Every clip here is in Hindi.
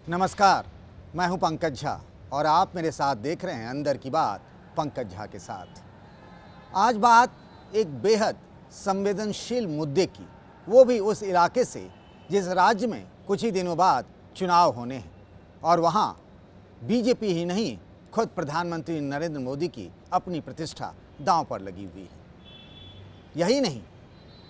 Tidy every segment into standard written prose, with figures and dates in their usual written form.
नमस्कार, मैं हूं पंकज झा और आप मेरे साथ देख रहे हैं अंदर की बात पंकज झा के साथ। आज बात एक बेहद संवेदनशील मुद्दे की, वो भी उस इलाके से जिस राज्य में कुछ ही दिनों बाद चुनाव होने हैं और वहां बीजेपी ही नहीं, खुद प्रधानमंत्री नरेंद्र मोदी की अपनी प्रतिष्ठा दांव पर लगी हुई है। यही नहीं,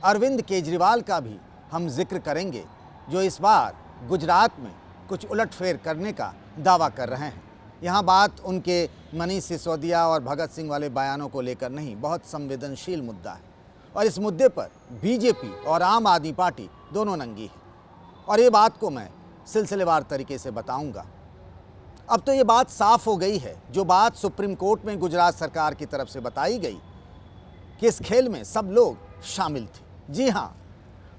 अरविंद केजरीवाल का भी हम जिक्र करेंगे, जो इस बार गुजरात में कुछ उलटफेर करने का दावा कर रहे हैं। यहाँ बात उनके मनीष सिसोदिया और भगत सिंह वाले बयानों को लेकर नहीं, बहुत संवेदनशील मुद्दा है और इस मुद्दे पर बीजेपी और आम आदमी पार्टी दोनों नंगी है और ये बात को मैं सिलसिलेवार तरीके से बताऊंगा। अब तो ये बात साफ हो गई है, जो बात सुप्रीम कोर्ट में गुजरात सरकार की तरफ से बताई गई कि इस खेल में सब लोग शामिल थे। जी हाँ,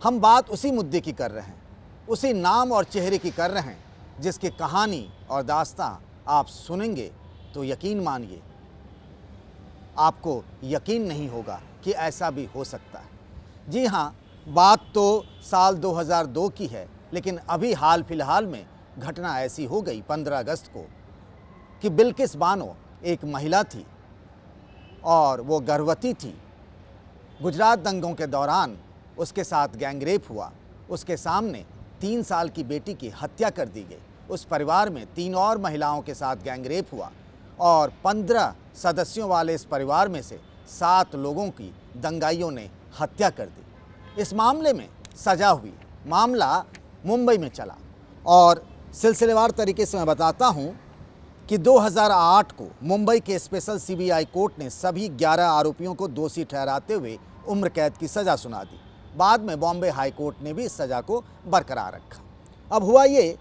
हम बात उसी मुद्दे की कर रहे हैं, उसी नाम और चेहरे की कर रहे हैं जिसकी कहानी और दास्तां आप सुनेंगे तो यकीन मानिए, आपको यकीन नहीं होगा कि ऐसा भी हो सकता है। जी हाँ, बात तो साल 2002 की है, लेकिन अभी हाल फिलहाल में घटना ऐसी हो गई 15 अगस्त को कि बिल्किस बानो एक महिला थी और वो गर्भवती थी। गुजरात दंगों के दौरान उसके साथ गैंगरेप हुआ, उसके सामने 3 साल की बेटी की हत्या कर दी गई। उस परिवार में 3 और महिलाओं के साथ गैंगरेप हुआ और 15 सदस्यों वाले इस परिवार में से 7 लोगों की दंगाइयों ने हत्या कर दी। इस मामले में सजा हुई, मामला मुंबई में चला और सिलसिलेवार तरीके से मैं बताता हूं कि 2008 को मुंबई के स्पेशल सीबीआई कोर्ट ने सभी 11 आरोपियों को दोषी ठहराते हुए उम्र कैद की सज़ा सुना दी। बाद में बॉम्बे हाई कोर्ट ने भी इस सज़ा को बरकरार रखा। अब हुआ ये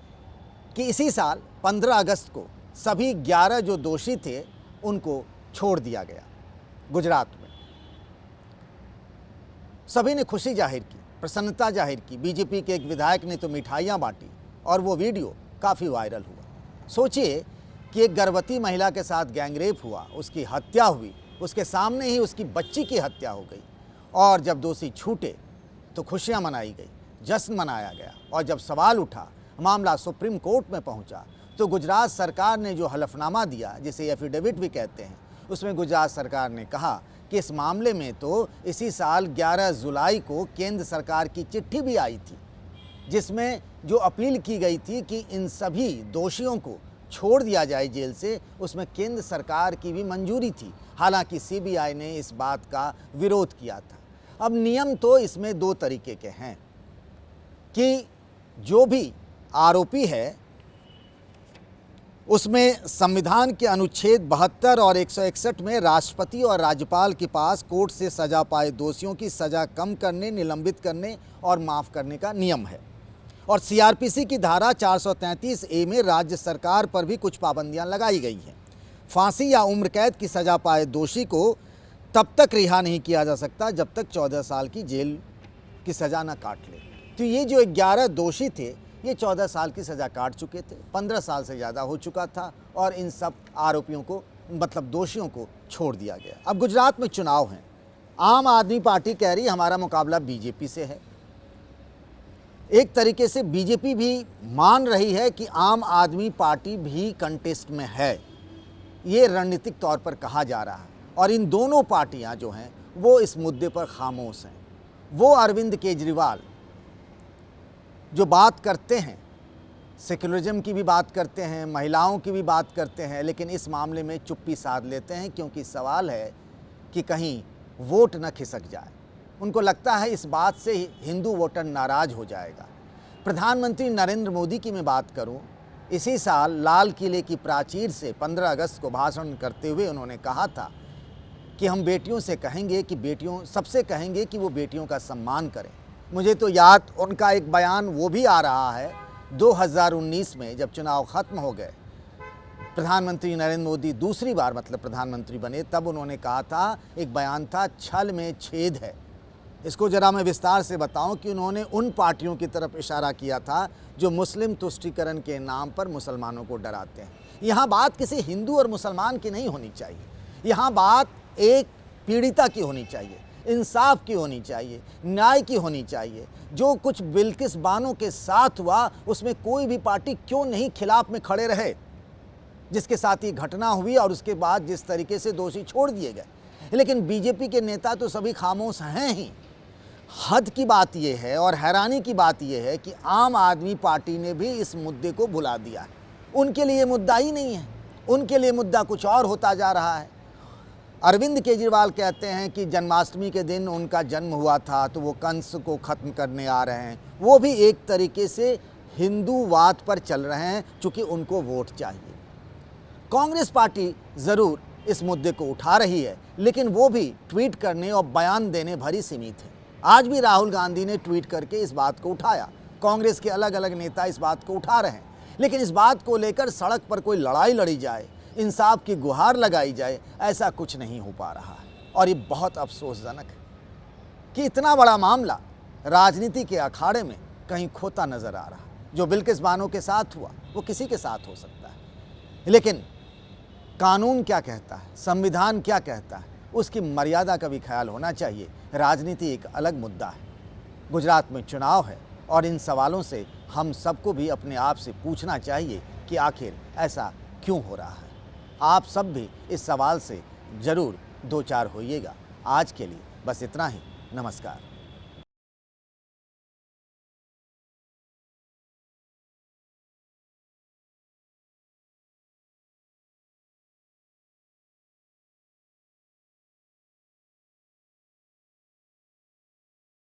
कि इसी साल 15 अगस्त को सभी 11 जो दोषी थे उनको छोड़ दिया गया गुजरात में। सभी ने खुशी जाहिर की, प्रसन्नता जाहिर की। बीजेपी के एक विधायक ने तो मिठाइयाँ बांटी और वो वीडियो काफ़ी वायरल हुआ। सोचिए कि एक गर्भवती महिला के साथ गैंगरेप हुआ, उसकी हत्या हुई, उसके सामने ही उसकी बच्ची की हत्या हो गई और जब दोषी छूटे तो खुशियां मनाई गई, जश्न मनाया गया। और जब सवाल उठा, मामला सुप्रीम कोर्ट में पहुंचा, तो गुजरात सरकार ने जो हलफनामा दिया, जिसे एफिडेविट भी कहते हैं, उसमें गुजरात सरकार ने कहा कि इस मामले में तो इसी साल 11 जुलाई को केंद्र सरकार की चिट्ठी भी आई थी, जिसमें जो अपील की गई थी कि इन सभी दोषियों को छोड़ दिया जाए जेल से, उसमें केंद्र सरकार की भी मंजूरी थी। हालांकि सीबीआई ने इस बात का विरोध किया था। अब नियम तो इसमें 2 तरीके के हैं कि जो भी आरोपी है उसमें संविधान के अनुच्छेद 72 और 161 में राष्ट्रपति और राज्यपाल के पास कोर्ट से सजा पाए दोषियों की सजा कम करने, निलंबित करने और माफ़ करने का नियम है। और सीआरपीसी की धारा 433 ए में राज्य सरकार पर भी कुछ पाबंदियां लगाई गई हैं। फांसी या उम्र कैद की सजा पाए दोषी को तब तक रिहा नहीं किया जा सकता जब तक 14 साल की जेल की सज़ा न काट ले। तो ये जो 11 दोषी थे, ये 14 साल की सज़ा काट चुके थे, 15 साल से ज़्यादा हो चुका था और इन सब आरोपियों को, मतलब दोषियों को, छोड़ दिया गया। अब गुजरात में चुनाव हैं। आम आदमी पार्टी कह रही हमारा मुकाबला बीजेपी से है। एक तरीके से बीजेपी भी मान रही है कि आम आदमी पार्टी भी कंटेस्ट में है। ये रणनीतिक तौर पर कहा जा रहा है और इन दोनों पार्टियां जो हैं वो इस मुद्दे पर खामोश हैं। वो अरविंद केजरीवाल जो बात करते हैं, सेक्युलरिज्म की भी बात करते हैं, महिलाओं की भी बात करते हैं, लेकिन इस मामले में चुप्पी साध लेते हैं क्योंकि सवाल है कि कहीं वोट न खिसक जाए। उनको लगता है इस बात से हिंदू वोटर नाराज हो जाएगा। प्रधानमंत्री नरेंद्र मोदी की मैं बात करूं, इसी साल लाल किले की प्राचीर से 15 अगस्त को भाषण करते हुए उन्होंने कहा था कि हम बेटियों से कहेंगे कि बेटियों सबसे कहेंगे कि वो बेटियों का सम्मान करें। मुझे तो याद उनका एक बयान वो भी आ रहा है 2019 में, जब चुनाव ख़त्म हो गए, प्रधानमंत्री नरेंद्र मोदी दूसरी बार मतलब प्रधानमंत्री बने, तब उन्होंने कहा था, एक बयान था, छल में छेद है। इसको ज़रा मैं विस्तार से बताऊं कि उन्होंने उन पार्टियों की तरफ इशारा किया था जो मुस्लिम तुष्टीकरण के नाम पर मुसलमानों को डराते हैं। यहाँ बात किसी हिंदू और मुसलमान की नहीं होनी चाहिए, यहाँ बात एक पीड़िता की होनी चाहिए इंसाफ की होनी चाहिए, न्याय की होनी चाहिए। जो कुछ बिल्किस बानो के साथ हुआ उसमें कोई भी पार्टी क्यों नहीं खिलाफ में खड़े रहे, जिसके साथ ये घटना हुई और उसके बाद जिस तरीके से दोषी छोड़ दिए गए। लेकिन बीजेपी के नेता तो सभी खामोश हैं ही। हद की बात यह है और हैरानी की बात यह है कि आम आदमी पार्टी ने भी इस मुद्दे को भुला दिया है। उनके लिए मुद्दा ही नहीं है, उनके लिए मुद्दा कुछ और होता जा रहा है। अरविंद केजरीवाल कहते हैं कि जन्माष्टमी के दिन उनका जन्म हुआ था तो वो कंस को ख़त्म करने आ रहे हैं। वो भी एक तरीके से हिंदूवाद पर चल रहे हैं, चूँकि उनको वोट चाहिए। कांग्रेस पार्टी ज़रूर इस मुद्दे को उठा रही है, लेकिन वो भी ट्वीट करने और बयान देने भर ही सीमित है। आज भी राहुल गांधी ने ट्वीट करके इस बात को उठाया। कांग्रेस के अलग अलग नेता इस बात को उठा रहे हैं, लेकिन इस बात को लेकर सड़क पर कोई लड़ाई लड़ी जाए, इंसाफ की गुहार लगाई जाए, ऐसा कुछ नहीं हो पा रहा है। और ये बहुत अफसोसजनक है कि इतना बड़ा मामला राजनीति के अखाड़े में कहीं खोता नजर आ रहा है। जो बिल्किस बानो के साथ हुआ वो किसी के साथ हो सकता है, लेकिन कानून क्या कहता है, संविधान क्या कहता है, उसकी मर्यादा का भी ख्याल होना चाहिए। राजनीति एक अलग मुद्दा है। गुजरात में चुनाव है और इन सवालों से हम सबको भी अपने आप से पूछना चाहिए कि आखिर ऐसा क्यों हो रहा है। आप सब भी इस सवाल से ज़रूर दो चार होइएगा। आज के लिए बस इतना ही। नमस्कार।